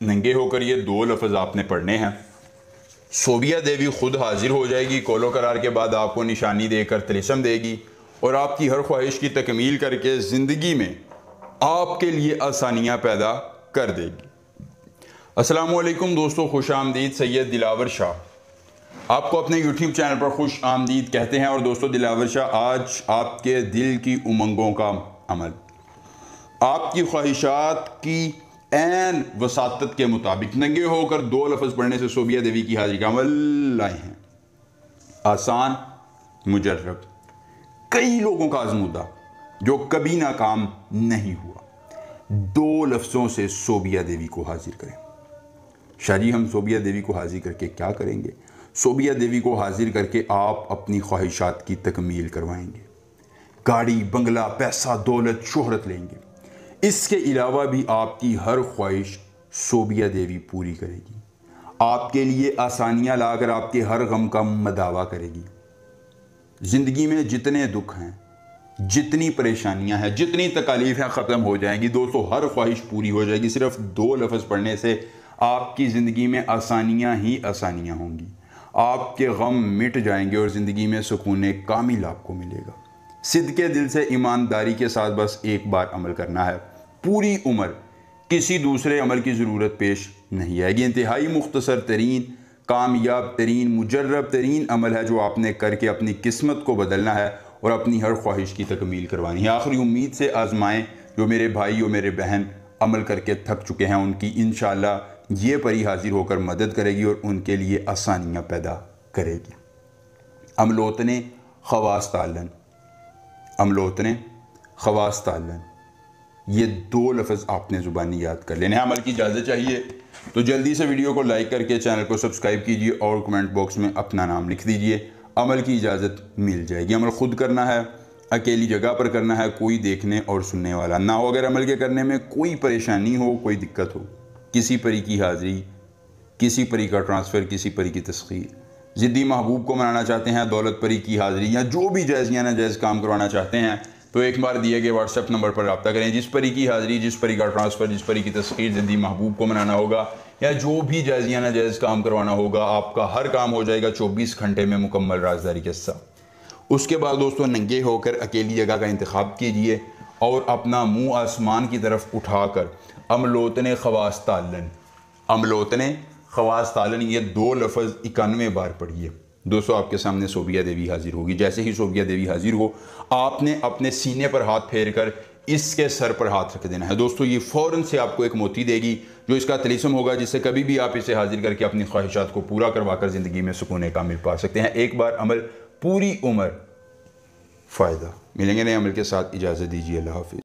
नंगे होकर ये दो लफ्ज़ आपने पढ़ने हैं। सोबिया देवी खुद हाजिर हो जाएगी, कौलो करार के बाद आपको निशानी देकर तिलिस्म देगी और आपकी हर ख्वाहिश की तकमील करके ज़िंदगी में आपके लिए आसानियाँ पैदा कर देगी। अस्सलामुअलैकुम दोस्तों, खुश आमदीद। सैयद दिलावर शाह आपको अपने यूट्यूब चैनल पर खुश आमदीद कहते हैं। और दोस्तों, दिलावर शाह आज आपके दिल की उमंगों का अमल, आपकी ख्वाहिशात की ऐन वसातत के मुताबिक नंगे होकर दो लफ्ज़ पढ़ने से सोबिया देवी की हाजिरी का अमल लाए हैं। आसान, मुजर्रब, कई लोगों का आजमूदा, जो कभी नाकाम नहीं हुआ। दो लफ्ज़ों से सोबिया देवी को हाजिर करें। शाजी, हम सोबिया देवी को हाजिर करके क्या करेंगे? सोबिया देवी को हाजिर करके आप अपनी ख्वाहिशात की तकमील करवाएंगे। गाड़ी, बंगला, पैसा, दौलत, शोहरत लेंगे। इसके अलावा भी आपकी हर ख्वाहिश सोबिया देवी पूरी करेगी। आपके लिए आसानियाँ लाकर आपके हर गम का मदावा करेगी। ज़िंदगी में जितने दुख हैं, जितनी परेशानियां हैं, जितनी तकालीफ़ें ख़त्म हो जाएंगी दोस्तों, हर ख्वाहिश पूरी हो जाएगी। सिर्फ दो लफ्ज़ पढ़ने से आपकी ज़िंदगी में आसानियां ही आसानियां होंगी। आपके गम मिट जाएंगे और ज़िंदगी में सुकून कामिल आपको मिलेगा। सिद्के दिल से, ईमानदारी के साथ बस एक बार अमल करना है। पूरी उम्र किसी दूसरे अमल की ज़रूरत पेश नहीं आएगी। इंतहाई मुख्तसर तरीन, कामयाब तरीन, मुजर्रब तरीन अमल है जो आपने करके अपनी किस्मत को बदलना है और अपनी हर ख्वाहिश की तकमील करवानी है। आखिरी उम्मीद से आजमाएं। जो मेरे भाई और मेरे बहन अमल करके थक चुके हैं, उनकी इंशाअल्लाह ये परी हाजिर होकर मदद करेगी और उनके लिए आसानियाँ पैदा करेगी। अमलोतने खवास तालन, अमलोतने खवास तालन, ये दो लफ्ज़ आपने ज़ुबानी याद कर लेने हैं। अमल की इजाज़त चाहिए तो जल्दी से वीडियो को लाइक करके चैनल को सब्सक्राइब कीजिए और कमेंट बॉक्स में अपना नाम लिख दीजिए। अमल की इजाज़त मिल जाएगी। अमल खुद करना है, अकेली जगह पर करना है, कोई देखने और सुनने वाला ना हो। अगर अमल के करने में कोई परेशानी हो, कोई दिक्कत हो, किसी परी की हाज़िरी, किसी परी का ट्रांसफ़र, किसी परी की तस्खीर, ज़िद्दी महबूब को मनाना चाहते हैं, दौलत परी की हाज़िरी, या जो भी जायज़ या नाजायज़ काम करवाना चाहते हैं, तो एक बार दिए गए व्हाट्सएप नंबर पर रब्ता करें। जिस परी की हाज़िरी, जिस परी का ट्रांसफ़र, जिस परी की तस्खीर ज़िद्दी महबूब को मनाना होगा, या जो भी जायज़ या नाजायज़ काम करवाना होगा, आपका हर काम हो जाएगा 24 घंटे में मुकम्मल राजदारी के साथ। उसके बाद दोस्तों, नंगे होकर अकेली जगह का इंतखाब कीजिए और अपना मुँह आसमान की तरफ उठाकर अमलोतने खवास तालन, अमलोतने खवास तालन, ये दो लफ्ज़ 91 बार पढ़िए। दोस्तों, आपके सामने सोबिया देवी हाजिर होगी। जैसे ही सोबिया देवी हाजिर हो, आपने अपने सीने पर हाथ फेर कर इसके सर पर हाथ रख देना है। दोस्तों, ये फ़ौरन से आपको एक मोती देगी जो इसका तिलिस्म होगा, जिससे कभी भी आप इसे हाजिर करके अपनी ख्वाहिशात को पूरा करवा कर ज़िंदगी में सुकून कामिल पा सकते हैं। एक बार अमल, पूरी उम्र फ़ायदा। मिलेंगे नए अमल के साथ। इजाज़त दीजिए। अल्लाह हाफ़िज़।